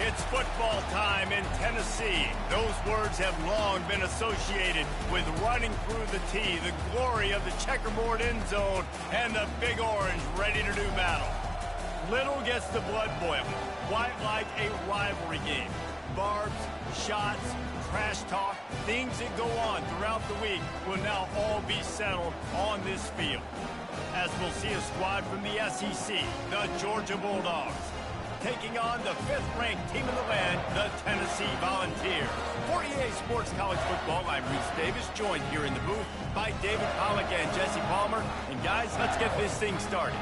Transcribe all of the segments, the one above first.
It's football time in Tennessee. Those words have long been associated with running through the tee, the glory of the checkerboard end zone, and the Big Orange ready to do battle. Little gets the blood boiling, quite like a rivalry game. Barbs, shots, trash talk, things that go on throughout the week will now all be settled on this field. As we'll see a squad from the SEC, the Georgia Bulldogs, taking on the 5th-ranked team in the land, the Tennessee Volunteers. 48 Sports College Football, I'm Reese Davis, joined here in the booth by David Pollack and Jesse Palmer. And guys, let's get this thing started.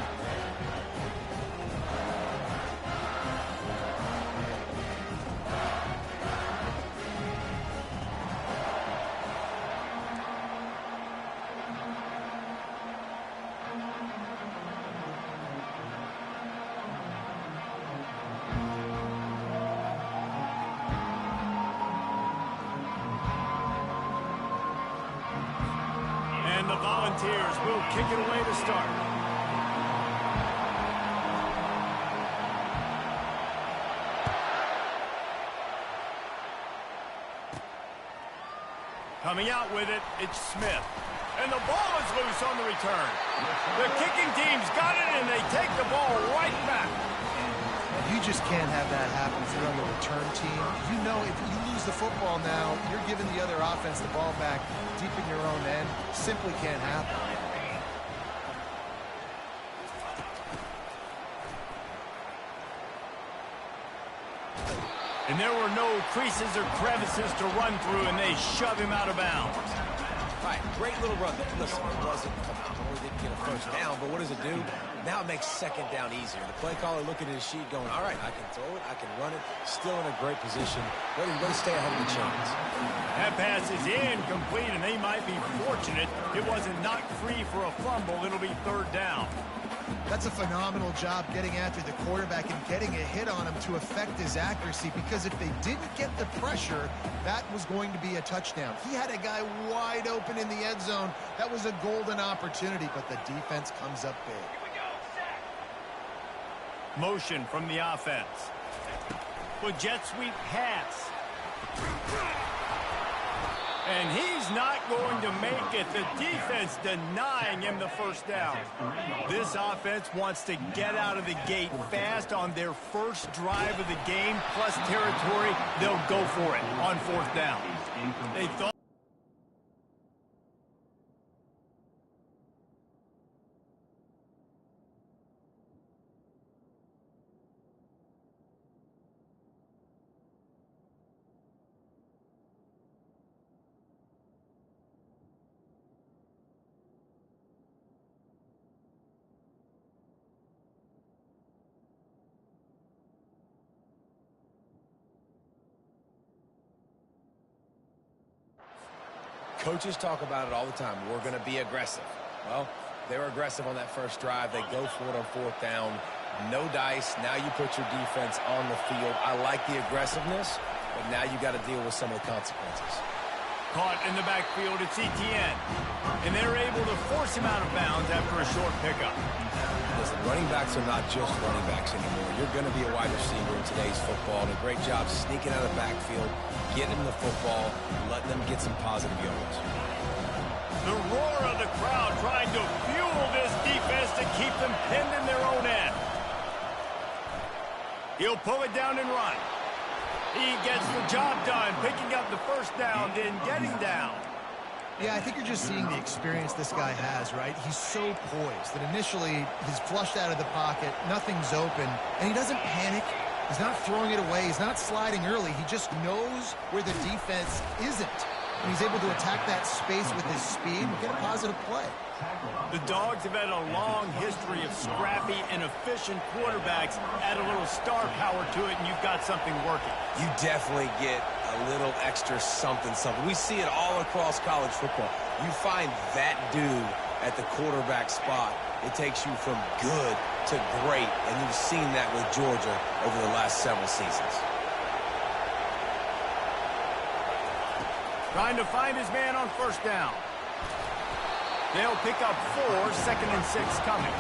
And the Volunteers will kick it away to start. Coming out with it, it's Smith. And the ball is loose on the return. The kicking team's got it, and they take the ball right back. You just can't have that happen if you're on the return team. You know if you lose the football now, you're giving the other offense the ball back deep in your own end. Simply can't happen. And there were no creases or crevices to run through, and they shove him out of bounds. All right, great little run there. Listen, it wasn't phenomenal. He didn't get a first down, but what does it do? Now it makes second down easier. The play caller looking at his sheet going, all right, I can throw it, I can run it. Still in a great position. Ready to stay ahead of the chains. That pass is incomplete, and they might be fortunate it wasn't knocked free for a fumble. It'll be 3rd down. That's a phenomenal job getting after the quarterback and getting a hit on him to affect his accuracy, because if they didn't get the pressure, that was going to be a touchdown. He had a guy wide open in the end zone. That was a golden opportunity, but the defense comes up big. Motion from the offense. With jet sweep pass. And he's not going to make it. The defense denying him the first down. This offense wants to get out of the gate fast on their first drive of the game, plus territory. They'll go for it on 4th down. They thought Coaches talk about it all the time. We're going to be aggressive. Well, they were aggressive on that first drive. They go for it on 4th down. No dice. Now you put your defense on the field. I like the aggressiveness, but now you got to deal with some of the consequences. caught in the backfield, it's Etienne. And they're able to force him out of bounds after a short pickup. Listen, running backs are not just running backs anymore. You're going to be a wide receiver in today's football. And a great job sneaking out of the backfield, getting them the football, letting them get some positive yards. The roar of the crowd trying to fuel this defense to keep them pinned in their own end. He'll pull it down and run. He gets the job done, picking up the first down, then getting down. Yeah, I think you're just seeing the experience this guy has, right? He's so poised that initially he's flushed out of the pocket, nothing's open, and he doesn't panic. He's not throwing it away. He's not sliding early. He just knows where the defense isn't. And he's able to attack that space with his speed and get a positive play. The Dogs have had a long history of scrappy and efficient quarterbacks. Add a little star power to it, and you've got something working. You definitely get a little extra something. We see it all across college football. You find that dude at the quarterback spot. It takes you from good to great, and you've seen that with Georgia over the last several seasons. Trying to find his man on first down. They'll pick up 4, 2nd and 6 coming.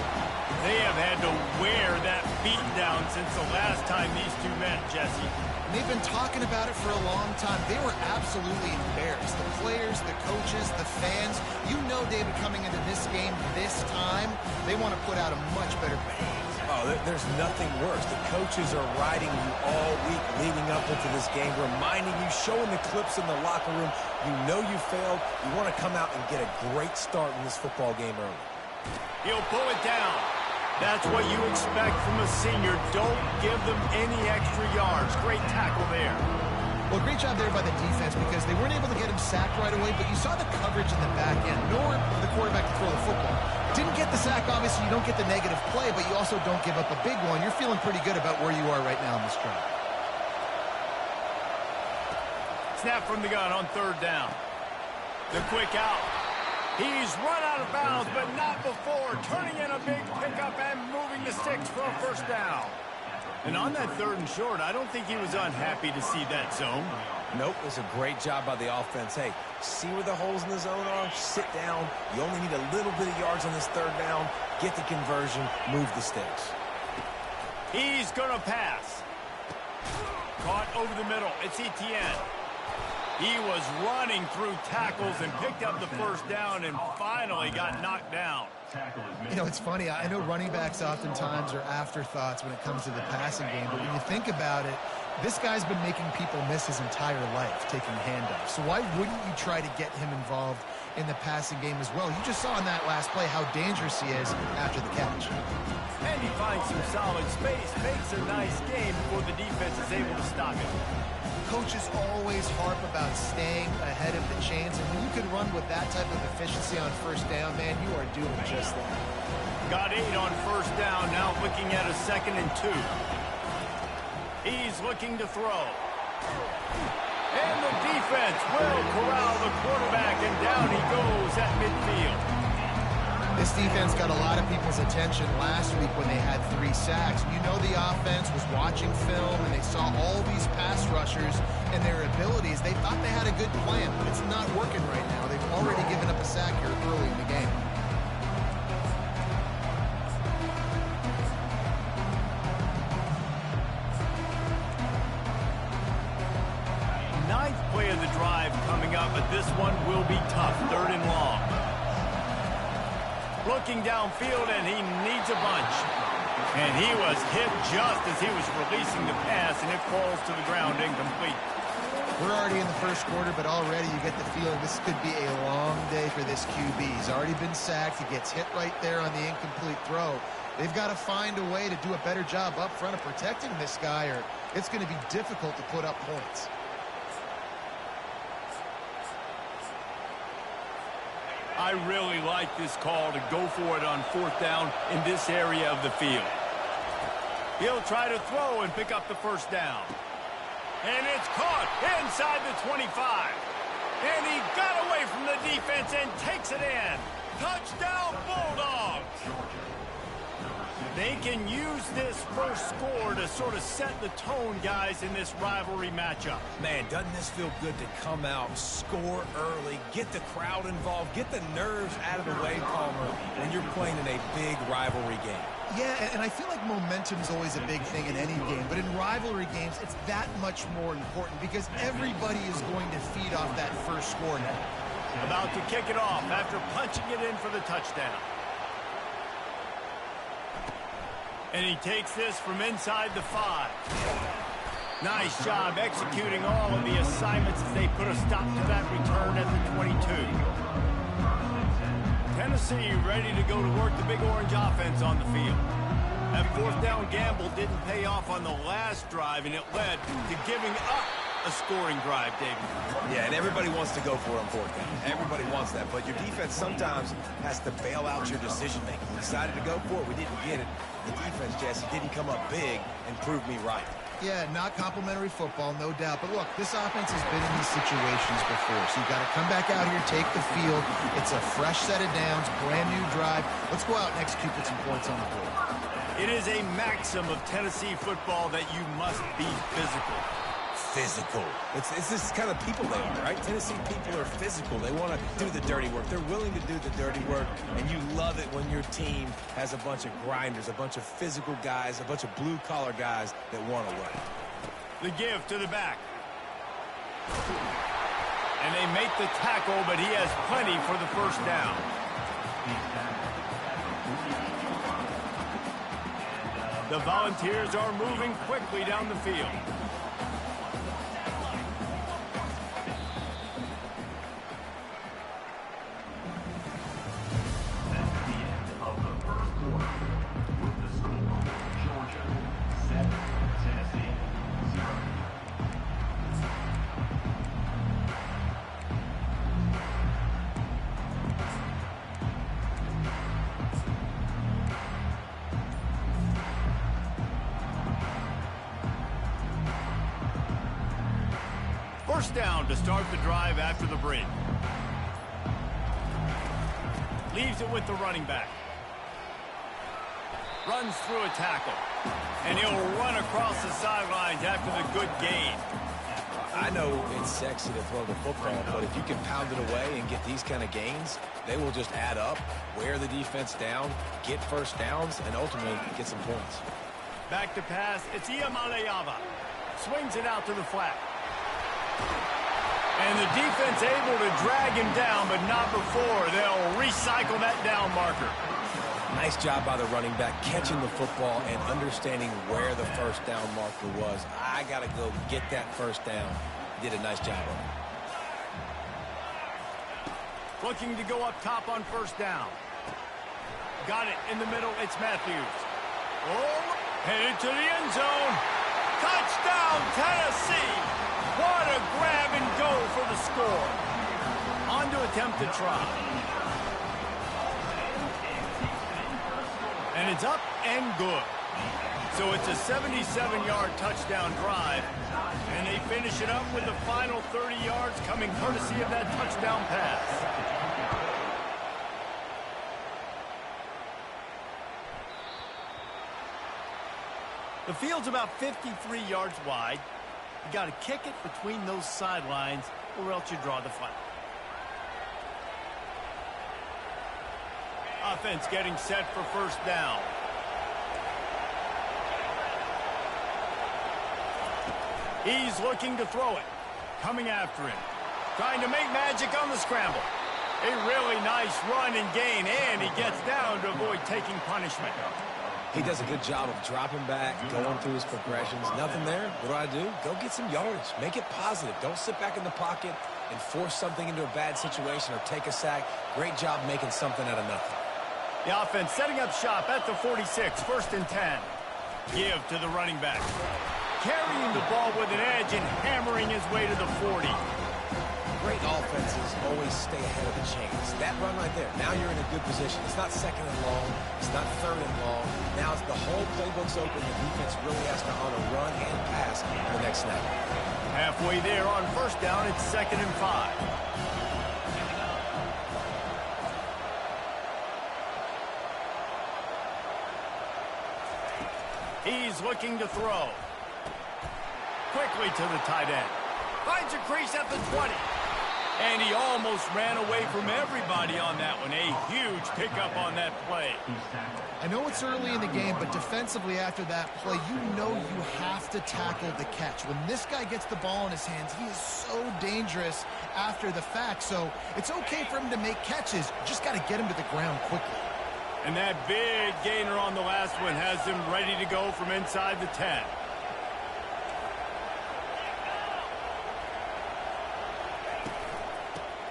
They have had to wear that beat down since the last time these two met, Jesse. They've been talking about it for a long time. They were absolutely embarrassed. The players, the coaches, the fans. You know, David, coming into this game this time, they want to put out a much better performance. Oh, there's nothing worse. The coaches are riding you all week leading up into this game, reminding you, showing the clips in the locker room. You know you failed. You want to come out and get a great start in this football game early. He'll pull it down. That's what you expect from a senior. Don't give them any extra yards. Great tackle there. Well, great job there by the defense because they weren't able to get him sacked right away, but you saw the coverage in the back end, nor the quarterback to throw the football. Didn't get the sack, obviously. You don't get the negative play, but you also don't give up a big one. You're feeling pretty good about where you are right now in this drive. Snap from the gun on third down. The quick out. He's run out of bounds, but not before. Turning in a big pickup and moving the sticks for a first down. And on that third and short, I don't think he was unhappy to see that zone. Nope, it was a great job by the offense. Hey, see where the holes in the zone are? Sit down. You only need a little bit of yards on this third down. Get the conversion. Move the sticks. He's going to pass. Caught over the middle. It's Etienne. He was running through tackles and picked up the first down and finally got knocked down. You know, it's funny. I know running backs oftentimes are afterthoughts when it comes to the passing game, but when you think about it, this guy's been making people miss his entire life taking handoffs. So why wouldn't you try to get him involved in the passing game as well? You just saw in that last play how dangerous he is after the catch. And he finds some solid space, makes a nice game before the defense is able to stop him. Coaches always harp about staying ahead of the chains, and when you can run with that type of efficiency on first down, man, you are doing just that. Got 8 on first down, now looking at a 2nd and 2. He's looking to throw. And the defense will corral the quarterback, and down he goes at midfield. This defense got a lot of people's attention last week when they had 3 sacks. You know the offense was watching film, and they saw all these pass rushers and their abilities. They thought they had a good plan, but it's not working right now. They've already given up a sack here early in the game. Ninth play of the drive coming up, but this one will be tough. 3rd and long. Looking downfield, and he needs a bunch. And he was hit just as he was releasing the pass, and it falls to the ground incomplete. We're already in the first quarter, but already you get the feeling this could be a long day for this QB. He's already been sacked. He gets hit right there on the incomplete throw. They've got to find a way to do a better job up front of protecting this guy, or it's going to be difficult to put up points. I really like this call to go for it on 4th down in this area of the field. He'll try to throw and pick up the first down. And it's caught inside the 25. And he got away from the defense and takes it in. Touchdown, Bulldogs! They can use this first score to sort of set the tone, guys, in this rivalry matchup. Man, doesn't this feel good to come out, score early, get the crowd involved, get the nerves out of the way, Palmer, when you're playing in a big rivalry game. Yeah, and I feel like momentum is always a big thing in any game, but in rivalry games, it's that much more important because everybody is going to feed off that first score now. About to kick it off after punching it in for the touchdown. And he takes this from inside the 5. Nice job executing all of the assignments as they put a stop to that return at the 22. Tennessee ready to go to work the Big Orange offense on the field. That 4th down gamble didn't pay off on the last drive, and it led to giving up a scoring drive, David. Yeah, and everybody wants to go for it on 4th down. Everybody wants that, but your defense sometimes has to bail out your decision-making. We decided to go for it. We didn't get it. The defense, Jesse, didn't come up big and prove me right. Yeah, not complimentary football, no doubt. But look, this offense has been in these situations before, so you've got to come back out here, take the field. It's a fresh set of downs, brand new drive. Let's go out and execute with some points on the board. It is a maxim of Tennessee football that you must be physical. physical. It's this kind of people they are, right? Tennessee people are physical. They want to do the dirty work. They're willing to do the dirty work, and you love it when your team has a bunch of grinders, a bunch of physical guys, a bunch of blue-collar guys that want to work. The give to the back. And they make the tackle, but he has plenty for the first down. The Volunteers are moving quickly down the field. First down to start the drive after the break. Leaves it with the running back. Runs through a tackle. And he'll run across the sidelines after the good gain. I know it's sexy to throw the football, but if you can pound it away and get these kind of gains, they will just add up, wear the defense down, get first downs, and ultimately get some points. Back to pass. It's Iamaleava. Swings it out to the flat. And the defense able to drag him down, but not before. They'll recycle that down marker. Nice job by the running back catching the football and understanding where the first down marker was. I got to go get that first down. Did a nice job of it. Looking to go up top on first down. Got it in the middle. It's Matthews. Oh, headed to the end zone. Touchdown, Tennessee. What a grab and go for the score. On to attempt the try. And it's up and good. So it's a 77-yard touchdown drive. And they finish it up with the final 30 yards coming courtesy of that touchdown pass. The field's about 53 yards wide. You got to kick it between those sidelines or else you draw the flag. Offense getting set for first down. He's looking to throw it. Coming after him. Trying to make magic on the scramble. A really nice run and gain, and he gets down to avoid taking punishment. He does a good job of dropping back, going through his progressions. Nothing there. What do? Go get some yardage. Make it positive. Don't sit back in the pocket and force something into a bad situation or take a sack. Great job making something out of nothing. The offense setting up shop at the 46, first and 10. Give to the running back. Carrying the ball with an edge and hammering his way to the 40. Great offenses always stay ahead of the chains. That run right there, now you're in a good position. It's not second and long. It's not third and long. Now it's the whole playbook's open. The defense really has to honor run and pass on the next snap. Halfway there on first down, it's 2nd and 5. He's looking to throw. Quickly to the tight end. Finds a crease at the 20. And he almost ran away from everybody on that one. A huge pickup on that play. I know it's early in the game, but defensively after that play, you know you have to tackle the catch. When this guy gets the ball in his hands, he is so dangerous after the fact. So it's okay for him to make catches. You just got to get him to the ground quickly. And that big gainer on the last one has him ready to go from inside the 10.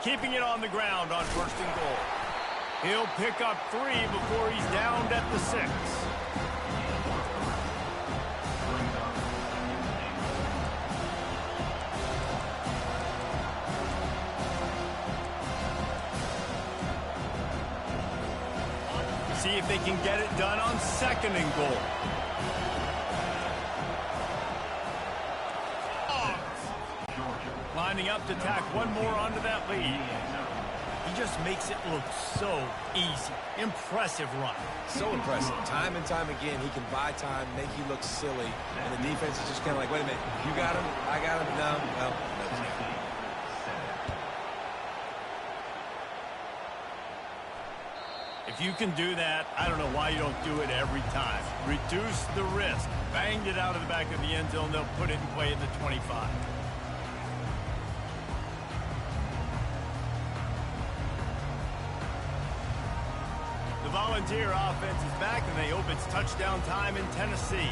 Keeping it on the ground on first and goal. He'll pick up 3 before he's downed at the 6. See if they can get it done on 2nd and goal. Lining up to tack one more onto that lead. He just makes it look so easy. Impressive run. So impressive. Time and time again, he can buy time, make you look silly, and the defense is just kind of like, wait a minute, you got him, I got him, no, well, no. If you can do that, I don't know why you don't do it every time. Reduce the risk. Banged it out of the back of the end zone. They'll put it in play at the 25. The Volunteer offense is back, and they hope it's touchdown time in Tennessee.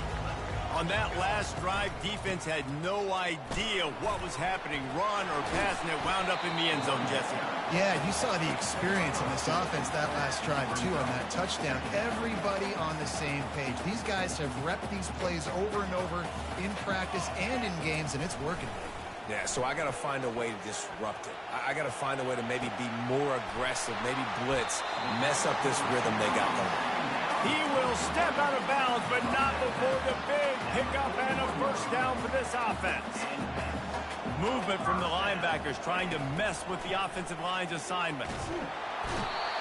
On that last drive, defense had no idea what was happening, run or pass, and it wound up in the end zone, Jesse. Yeah, you saw the experience in this offense that last drive, too, on that touchdown. Everybody on the same page. These guys have repped these plays over and over in practice and in games, and it's working. Yeah, so I got to find a way to disrupt it. I got to find a way to maybe be more aggressive, maybe blitz, mess up this rhythm they got going. He will step out of bounds, but not before the big pickup and a first down for this offense. Movement from the linebackers trying to mess with the offensive line's assignments.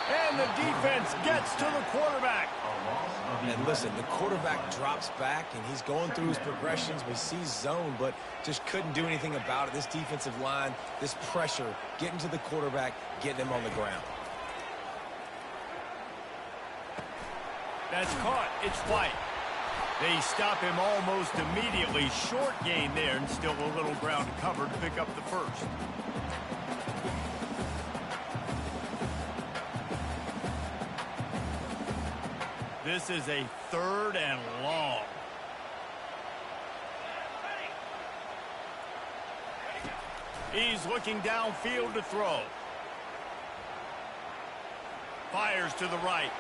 And the defense gets to the quarterback. And listen, the quarterback drops back, and he's going through his progressions. We see zone, but just couldn't do anything about it. This defensive line, this pressure, getting to the quarterback, getting him on the ground. That's caught. It's White. They stop him almost immediately. Short gain there, and still a little ground to cover to pick up the first. This is a 3rd and long. He's looking downfield to throw. Fires to the right.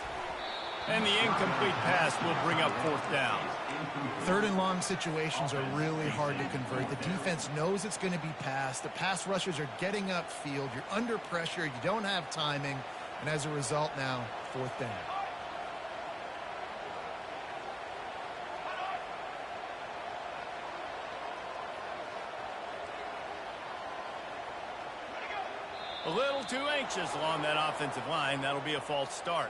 And the incomplete pass will bring up 4th down. 3rd and long situations are really hard to convert. The defense knows it's going to be passed. The pass rushers are getting upfield. You're under pressure. You don't have timing. And as a result now, 4th down. A little too anxious along that offensive line. That'll be a false start.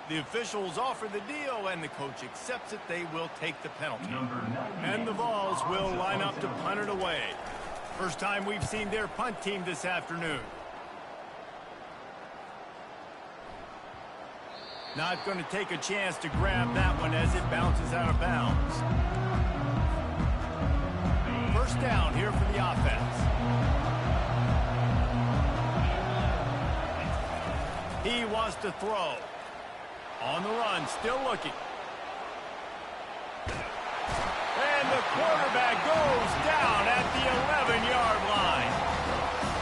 The officials offer the deal, and the coach accepts it. They will take the penalty. And the Vols will line up to punt it away. First time we've seen their punt team this afternoon. Not going to take a chance to grab that one as it bounces out of bounds. First down here for the offense. He wants to throw. On the run, still looking. And the quarterback goes down at the 11-yard line.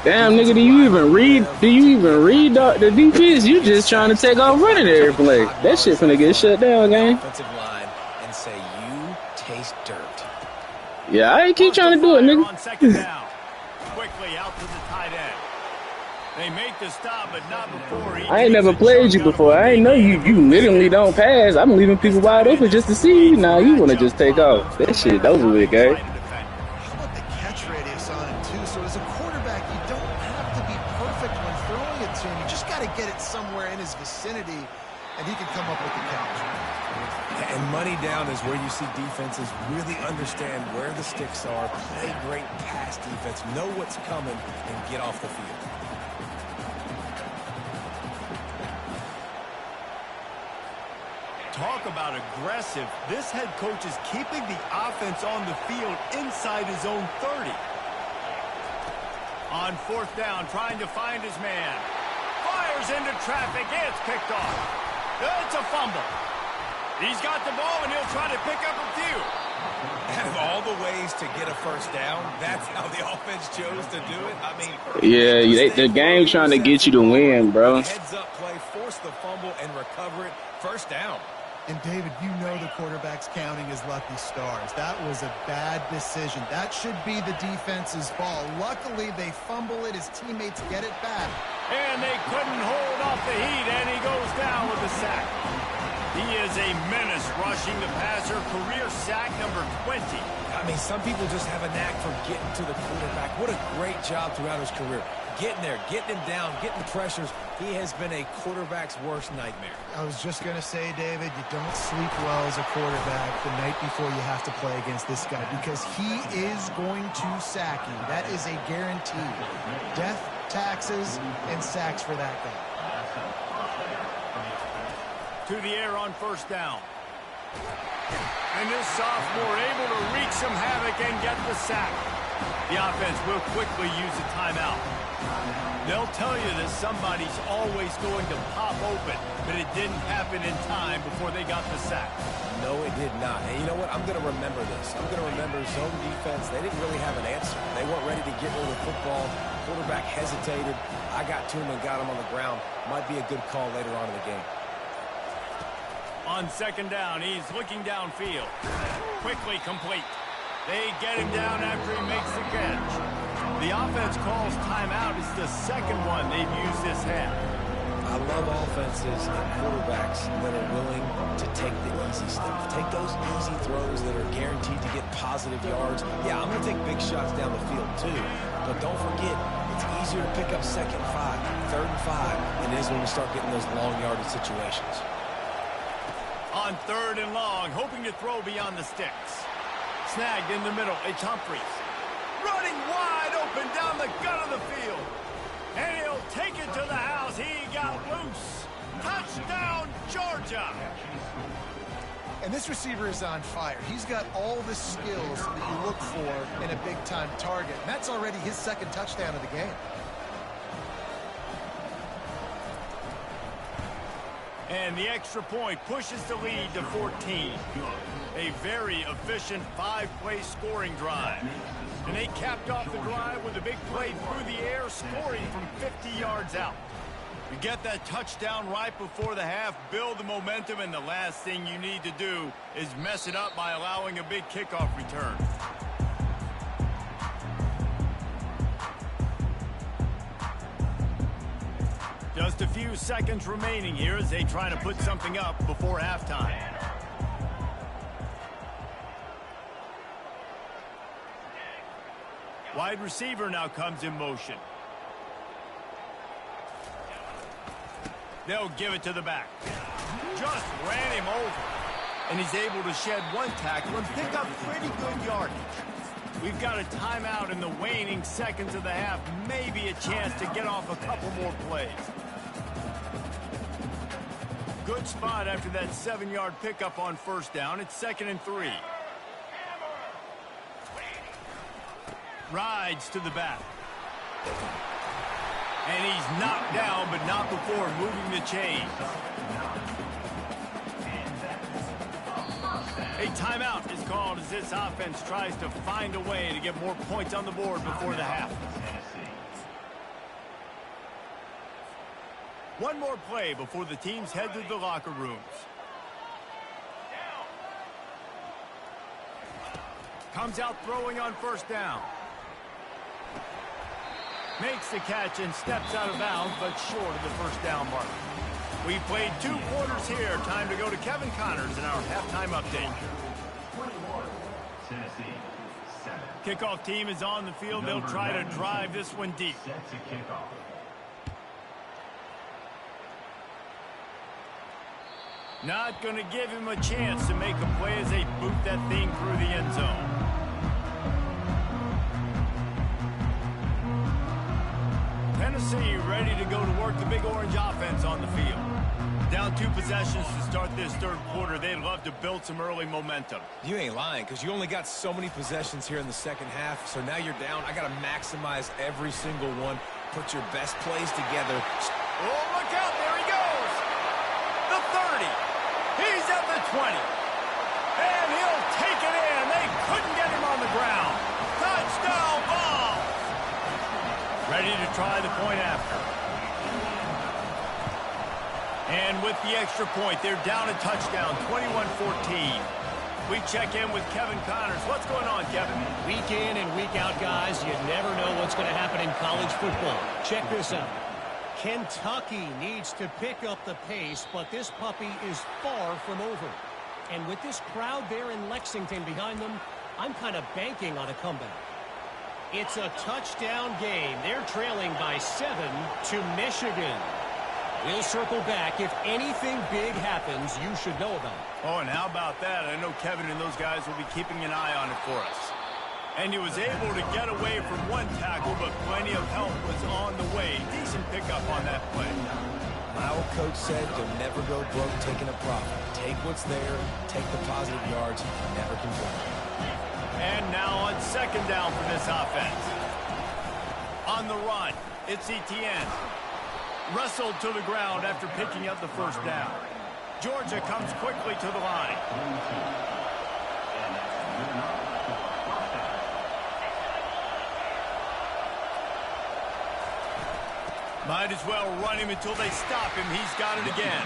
Damn, nigga, do you even read the defense? You just trying to take off running every play. That shit finna get shut down, gang. Offensive line and say, you taste dirt. Yeah, I ain't keep trying to do it, nigga. On 2nd down. Quickly out to the tight end. They make the stop, but not before he... I ain't never played you before. I ain't know you literally don't pass. I'm leaving people wide open just to see you. Now you want to just take off. That shit over with, guys. How about the catch radius on him, too? So as a quarterback, you don't have to be perfect when throwing it to him. You just got to get it somewhere in his vicinity, and he can come up with the catch. And money down is where you see defenses really understand where the sticks are, play great pass defense, know what's coming, and get off the field. Talk about aggressive. This head coach is keeping the offense on the field inside his own 30. On 4th down, trying to find his man. Fires into traffic. It's picked off. It's a fumble. He's got the ball, and he'll try to pick up a few. Out of all the ways to get a first down, that's how the offense chose to do it. I mean, yeah, the game trying to get you to win, bro. Heads up play, force the fumble, and recover it. First down. And, David, you know the quarterback's counting his lucky stars. That was a bad decision. That should be the defense's ball. Luckily, they fumble it. His teammates get it back. And they couldn't hold off the heat, and he goes down with a sack. He is a menace rushing the passer. Career sack number 20. I mean, some people just have a knack for getting to the quarterback. What a great job throughout his career. getting there, getting him down, getting pressures. He has been a quarterback's worst nightmare. I was just going to say, David, you don't sleep well as a quarterback the night before you have to play against this guy because he is going to sack you. That is a guarantee. Death, taxes, and sacks for that guy. To the air on first down. And this sophomore able to wreak some havoc and get the sack. The offense will quickly use a timeout. They'll tell you that somebody's always going to pop open, but it didn't happen in time before they got the sack. No, it did not. And you know what? I'm going to remember this. I'm going to remember zone defense. They didn't really have an answer. They weren't ready to get rid of the football. Quarterback hesitated. I got to him and got him on the ground. Might be a good call later on in the game. On second down, he's looking downfield. Quickly complete. They get him down after he makes the catch. The offense calls timeout. It's the second one they've used this half. I love offenses and quarterbacks that are willing to take the easy stuff. Take those easy throws that are guaranteed to get positive yards. Yeah, I'm going to take big shots down the field too. But don't forget, it's easier to pick up second and 5, third and 5 than it is when we start getting those long yardage situations. On third and long, hoping to throw beyond the sticks. Snagged in the middle, it's Humphries. Running wide open down the gut of the field. And he'll take it to the house. He got loose. Touchdown, Georgia. And this receiver is on fire. He's got all the skills that you look for in a big-time target. And that's already his second touchdown of the game. And the extra point pushes the lead to 14. A very efficient 5-play scoring drive. And they capped off the drive with a big play through the air, scoring from 50 yards out. You get that touchdown right before the half, build the momentum, and the last thing you need to do is mess it up by allowing a big kickoff return. Just a few seconds remaining here as they try to put something up before halftime. Wide receiver now comes in motion. They'll give it to the back. Just ran him over. And he's able to shed one tackle and pick up pretty good yardage. We've got a timeout in the waning seconds of the half. Maybe a chance to get off a couple more plays. Good spot after that 7-yard pickup on first down. It's 2nd and 3. Rides to the back. And he's knocked down, but not before moving the chain. A timeout is called as this offense tries to find a way to get more points on the board before the half. One more play before the teams head to the locker rooms. Comes out throwing on first down. Makes the catch and steps out of bounds, but short of the first down mark. We played 2 quarters here. Time to go to Kevin Connors in our halftime update. 21, Tennessee, 7. Kickoff team is on the field. They'll try to drive this one deep. Set to kickoff. Not going to give him a chance to make a play as they boot that thing through the end zone. Tennessee ready to go to work the Big Orange offense on the field. Down 2 possessions to start this third quarter. They'd love to build some early momentum. You ain't lying, because you only got so many possessions here in the second half, so now you're down. I got to maximize every single one. Put your best plays together. Oh, look out. There he goes. The 30. He's at the 20. And he'll take it in. They couldn't get him on the ground. Touchdown ball. Ready to try the point after. And with the extra point, they're down a touchdown, 21-14. We check in with Kevin Connors. What's going on, Kevin? Week in and week out, guys, you never know what's going to happen in college football. Check this out. Kentucky needs to pick up the pace, but this puppy is far from over. And with this crowd there in Lexington behind them, I'm kind of banking on a comeback. It's a touchdown game. They're trailing by 7 to Michigan. We'll circle back. If anything big happens, you should know about it. Oh, and how about that? I know Kevin and those guys will be keeping an eye on it for us. And he was able to get away from one tackle, but plenty of help was on the way. Decent pickup on that play. My old coach said you'll never go broke taking a profit. Take what's there, take the positive yards, never complain. And now on second down for this offense. On the run, it's Etienne. Wrestled to the ground after picking up the first down. Georgia comes quickly to the line. Might as well run him until they stop him. He's got it again.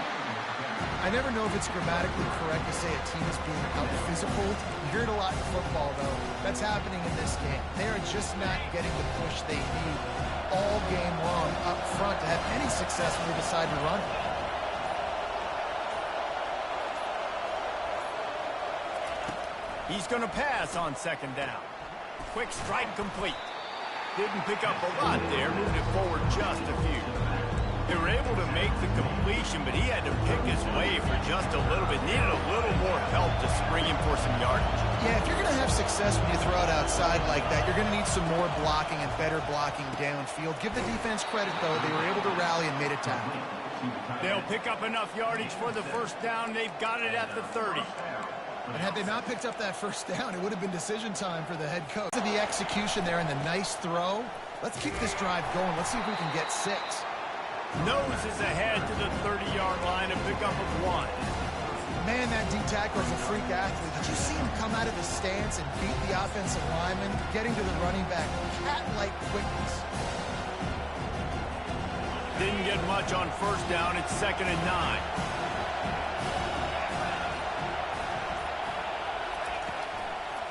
I never know if it's grammatically correct to say a team is being out-physical. You hear it a lot in football, though. That's happening in this game. They are just not getting the push they need all game long up front to have any success when they decide to run. He's going to pass on second down. Quick strike complete. Didn't pick up a lot there, moved it forward just a few. They were able to make the completion, but he had to pick his way for just a little bit. Needed a little more help to spring him for some yardage. Yeah, if you're going to have success when you throw it outside like that, you're going to need some more blocking and better blocking downfield. Give the defense credit, though. They were able to rally and made a tackle. They'll pick up enough yardage for the first down. They've got it at the 30. And had they not picked up that first down, it would have been decision time for the head coach. The execution there and the nice throw. Let's keep this drive going. Let's see if we can get 6. Noses ahead to the 30-yard line, a pickup of 1. Man, that D tackle is a freak athlete. Did you see him come out of his stance and beat the offensive lineman, getting to the running back? Cat-like quickness. Didn't get much on first down. It's 2nd and 9.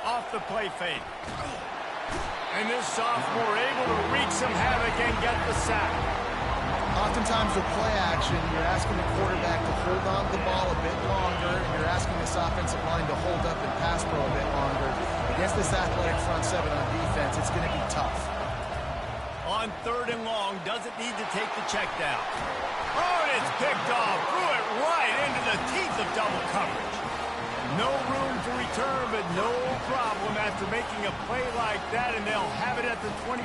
Off the play fake. And this sophomore able to wreak some havoc and get the sack. Oftentimes with play action, you're asking the quarterback to hold on to the ball a bit longer, and you're asking this offensive line to hold up and pass pro a bit longer. Against this athletic front seven on defense, it's going to be tough. On 3rd and long, doesn't need to take the check down. Oh, and it's picked off. Threw it right into the teeth of double coverage. No room to return, but no problem after making a play like that, and they'll have it at the 25.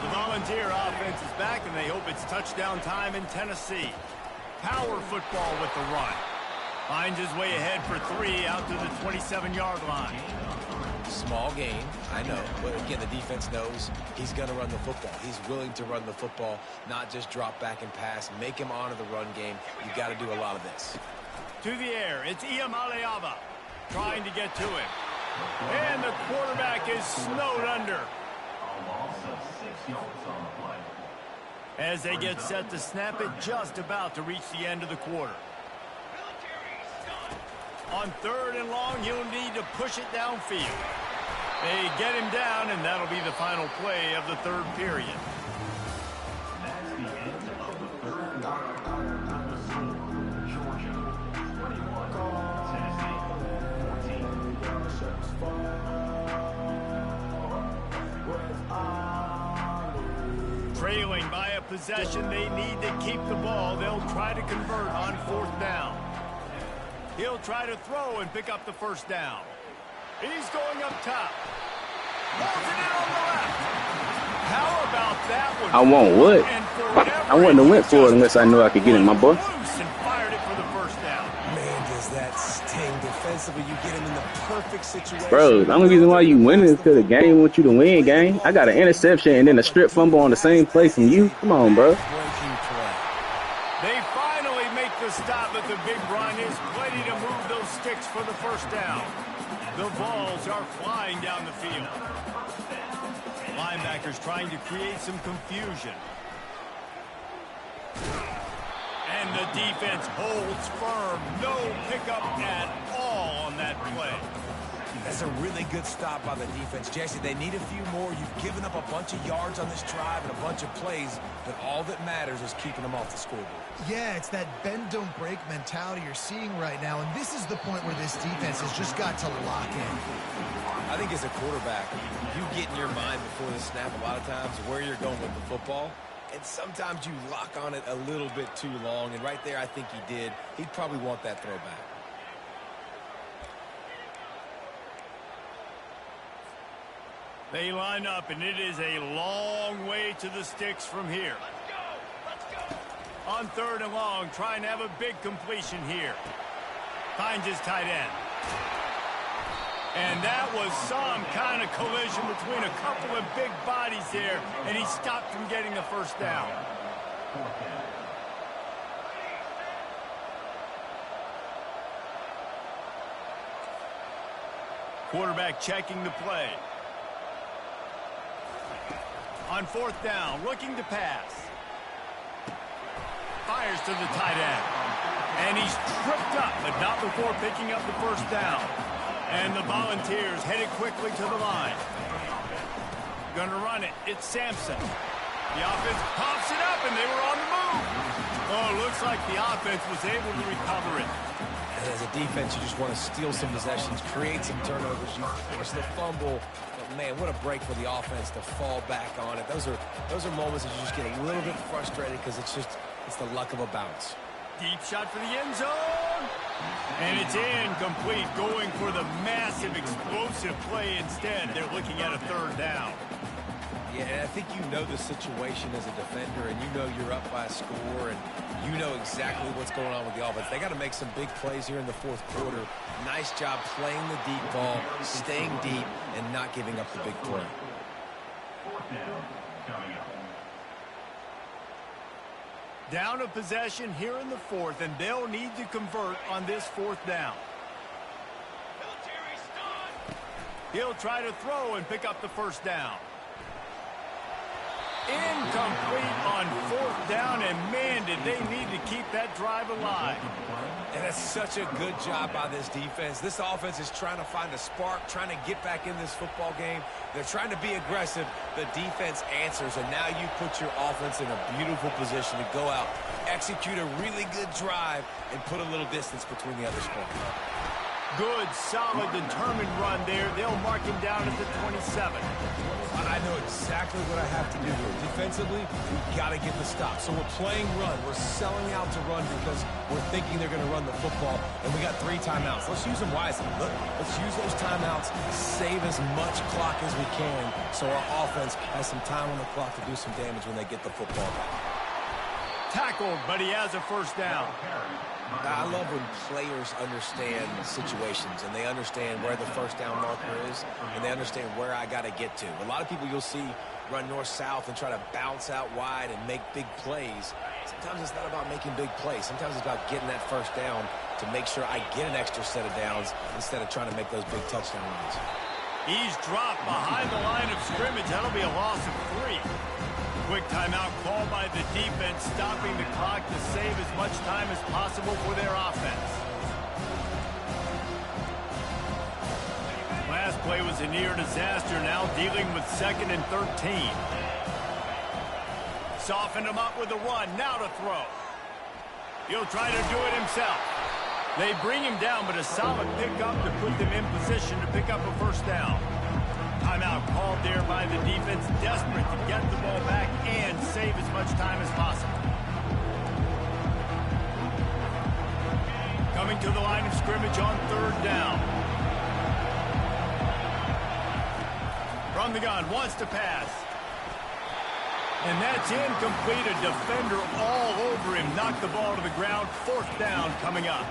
The Volunteer offense is back, and they hope it's touchdown time in Tennessee. Power football with the run. Finds his way ahead for 3 out to the 27-yard line. Small game, I know, but again, the defense knows he's going to run the football. He's willing to run the football, not just drop back and pass, make him honor the run game. You got to do a lot of this. To the air, it's Iamaleava trying to get to him. And the quarterback is snowed under. As they get set to snap it, just about to reach the end of the quarter. On 3rd and long, he'll need to push it downfield. They get him down, and that'll be the final play of the 3rd period. That's the end of the 3rd quarter. Georgia 21, Tennessee 14. Trailing by a possession, they need to keep the ball. They'll try to convert on 4th down. He'll try to throw and pick up the first down. He's going up top. Pulls it in on the left. How about that one? I won't what? I wouldn't have went for it unless I knew I could get it, my boy. Loose and fired it for the first down. Man, does that sting defensively. You get him in the perfect situation. Bro, the only reason why you winning is because the game wants you to win, gang. I got an interception and then a strip fumble on the same play from you. Come on, bro. Breaking play. They finally make the stop, but the big run is plenty to move those sticks for the first down. The balls are flying down the field. Linebackers trying to create some confusion. And the defense holds firm. No pickup at all on that play. That's a really good stop by the defense. Jesse, they need a few more. You've given up a bunch of yards on this drive and a bunch of plays, but all that matters is keeping them off the scoreboard. Yeah, it's that bend, don't break mentality you're seeing right now, and this is the point where this defense has just got to lock in. I think as a quarterback, you get in your mind before the snap a lot of times where you're going with the football, and sometimes you lock on it a little bit too long, and right there I think he did. He'd probably want that throwback. They line up, and it is a long way to the sticks from here. Let's go. On 3rd and long, trying to have a big completion here. Finds his tight end. And that was some kind of collision between a couple of big bodies there, and he stopped from getting the first down. Quarterback checking the play. On 4th down, looking to pass. Fires to the tight end. And he's tripped up, but not before picking up the first down. And the Volunteers headed quickly to the line. Gonna run it. It's Sampson. The offense pops it up, and they were on the move. Oh, looks like the offense was able to recover it. And as a defense, you just want to steal some possessions, create some turnovers. You force the fumble. But, man, what a break for the offense to fall back on it. Those are moments that you just get a little bit frustrated because it's the luck of a bounce. Deep shot for the end zone. And it's incomplete, going for the massive, explosive play instead. They're looking at a 3rd down. Yeah, and I think you know the situation as a defender, and you know you're up by a score, and you know exactly what's going on with the offense. They got to make some big plays here in the 4th quarter. Nice job playing the deep ball, staying deep, and not giving up the big play. 4th down coming up. Down a possession here in the 4th, and they'll need to convert on this 4th down. He'll try to throw and pick up the first down. Incomplete on 4th down, and man, did they need to keep that drive alive. And that's such a good job by this defense. This offense is trying to find a spark, trying to get back in this football game. They're trying to be aggressive. The defense answers, and now you put your offense in a beautiful position to go out, execute a really good drive, and put a little distance between the other squad. Good, solid, determined run there. They'll mark him down at the 27. I know exactly what I have to do here. Defensively, we've got to get the stop. So we're playing run. We're selling out to run because we're thinking they're going to run the football, and we got 3 timeouts. Let's use them wisely. Look, let's use those timeouts, save as much clock as we can so our offense has some time on the clock to do some damage when they get the football back. Tackled, but he has a first down. I love when players understand situations and they understand where the first down marker is and they understand where I got to get to. A lot of people you'll see run north-south and try to bounce out wide and make big plays. Sometimes it's not about making big plays. Sometimes it's about getting that first down to make sure I get an extra set of downs instead of trying to make those big touchdown runs. He's dropped behind the line of scrimmage. That'll be a loss of 3. Quick timeout called by the defense, stopping the clock to save as much time as possible for their offense. Last play was a near disaster, now dealing with 2nd and 13. Softened him up with a run, now to throw. He'll try to do it himself. They bring him down, but a solid pickup to put them in position to pick up a first down. Timeout called there by the defense, desperate to get the ball back and save as much time as possible. Coming to the line of scrimmage on 3rd down. From the gun, wants to pass. And that's incomplete. A defender all over him. Knocked the ball to the ground. 4th down coming up.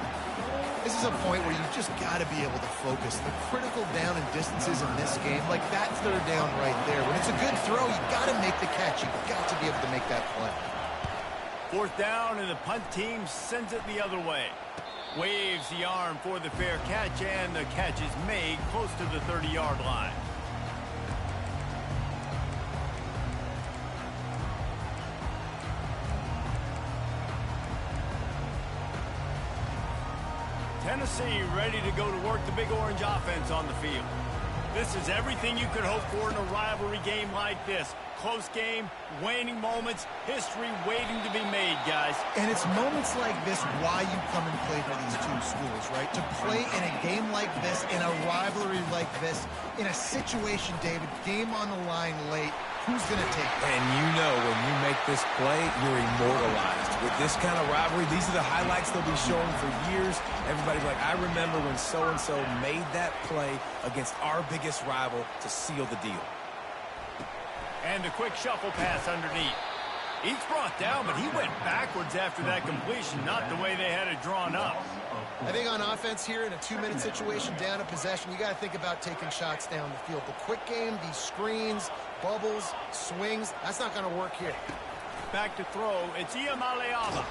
This is a point where you've just got to be able to focus. The critical down and distances in this game, like that 3rd down right there. When it's a good throw, you've got to make the catch. You've got to be able to make that play. 4th down, and the punt team sends it the other way. Waves the arm for the fair catch, and the catch is made close to the 30-yard line. Tennessee ready to go to work the Big Orange offense on the field. This is everything you could hope for in a rivalry game like this. Close game, waning moments, history waiting to be made, guys. And it's moments like this why you come and play for these two schools, right? To play in a game like this, in a rivalry like this, in a situation, David, game on the line late, who's going to take it? And you know when you make this play, you're immortalized. With this kind of rivalry, these are the highlights they'll be showing for years. Everybody's like, I remember when so-and-so made that play against our biggest rival to seal the deal. And a quick shuffle pass underneath. Each brought down, but he went backwards after that completion, not the way they had it drawn up. I think on offense here, in a 2-minute situation, down a possession, you got to think about taking shots down the field. The quick game, these screens, bubbles, swings, that's not going to work here. Back to throw, it's Iamaleava.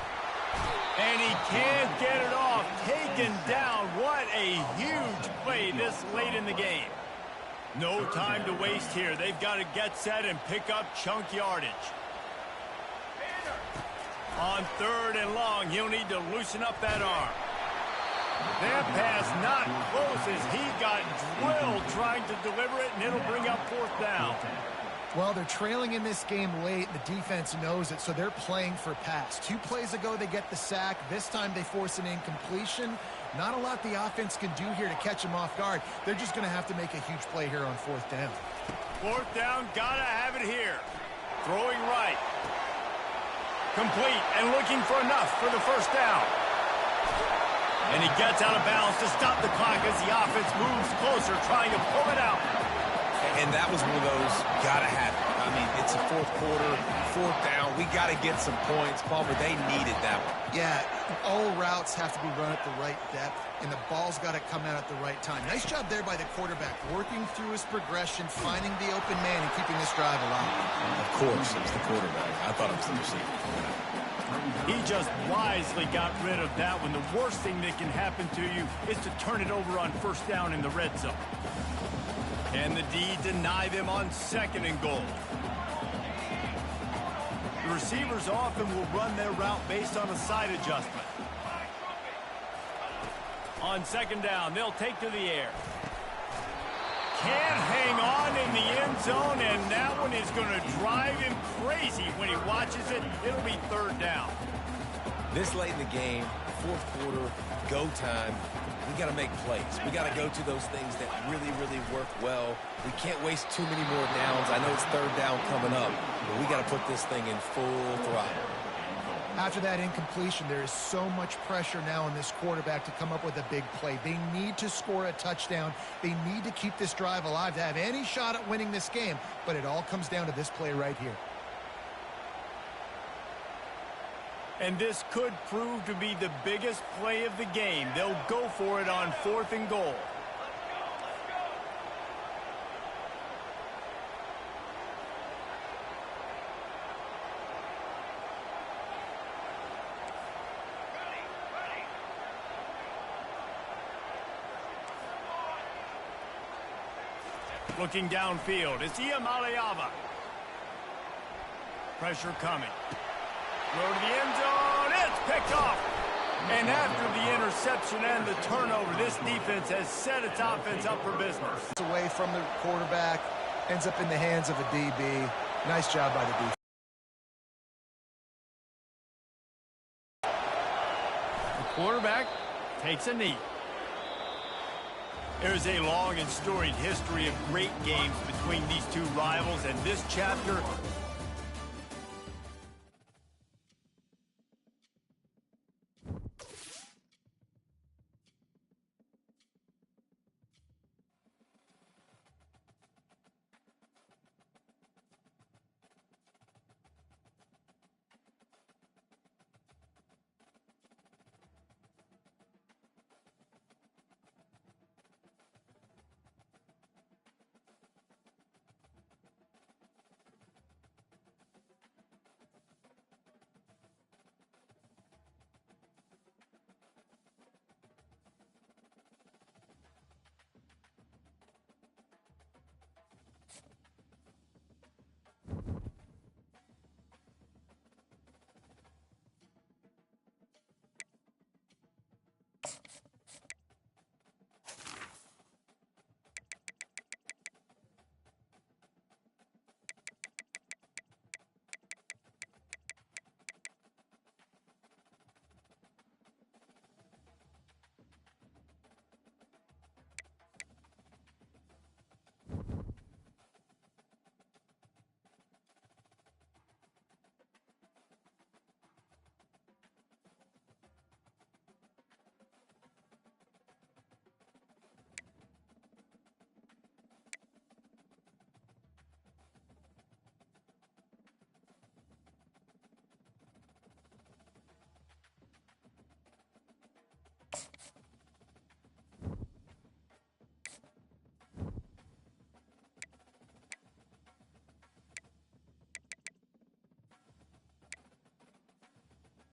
And he can't get it off. Taken down. What a huge play this late in the game. No time to waste here. They've got to get set and pick up chunk yardage. On 3rd and long, he'll need to loosen up that arm. That pass not close as he got drilled trying to deliver it, and it'll bring up 4th down. Well, they're trailing in this game late. The defense knows it, so they're playing for pass. 2 plays ago, they get the sack. This time, they force an incompletion. Not a lot the offense can do here to catch them off guard. They're just going to have to make a huge play here on 4th down. 4th down, gotta have it here. Throwing right. Complete and looking for enough for the 1st down. And he gets out of bounds to stop the clock as the offense moves closer, trying to pull it out. And that was one of those gotta have it. I mean, it's a 4th quarter, 4th down. We got to get some points. Palmer, they needed that one. Yeah, all routes have to be run at the right depth, and the ball's got to come out at the right time. Nice job there by the quarterback, working through his progression, finding the open man, and keeping this drive alive. Of course, it was the quarterback. I thought it was the receiver. He just wisely got rid of that one. The worst thing that can happen to you is to turn it over on 1st down in the red zone. Can the D deny them on 2nd and goal? The receivers often will run their route based on a side adjustment. On 2nd down, they'll take to the air. Can't hang on in the end zone, and that one is going to drive him crazy when he watches it. It'll be 3rd down. This late in the game, 4th quarter, go time. We got to make plays. We got to go to those things that really, really work well. We can't waste too many more downs. I know it's 3rd down coming up, but we got to put this thing in full throttle. After that incompletion, there is so much pressure now on this quarterback to come up with a big play. They need to score a touchdown. They need to keep this drive alive to have any shot at winning this game, but it all comes down to this play right here. And this could prove to be the biggest play of the game. They'll go for it on 4th and goal. Looking downfield, it's Iamaleava. Pressure coming. Throw to the end zone, it's picked off. And after the interception and the turnover, this defense has set its offense up for business. It's away from the quarterback, ends up in the hands of a DB. Nice job by the defense. The quarterback takes a knee. There's a long and storied history of great games between these two rivals, and this chapter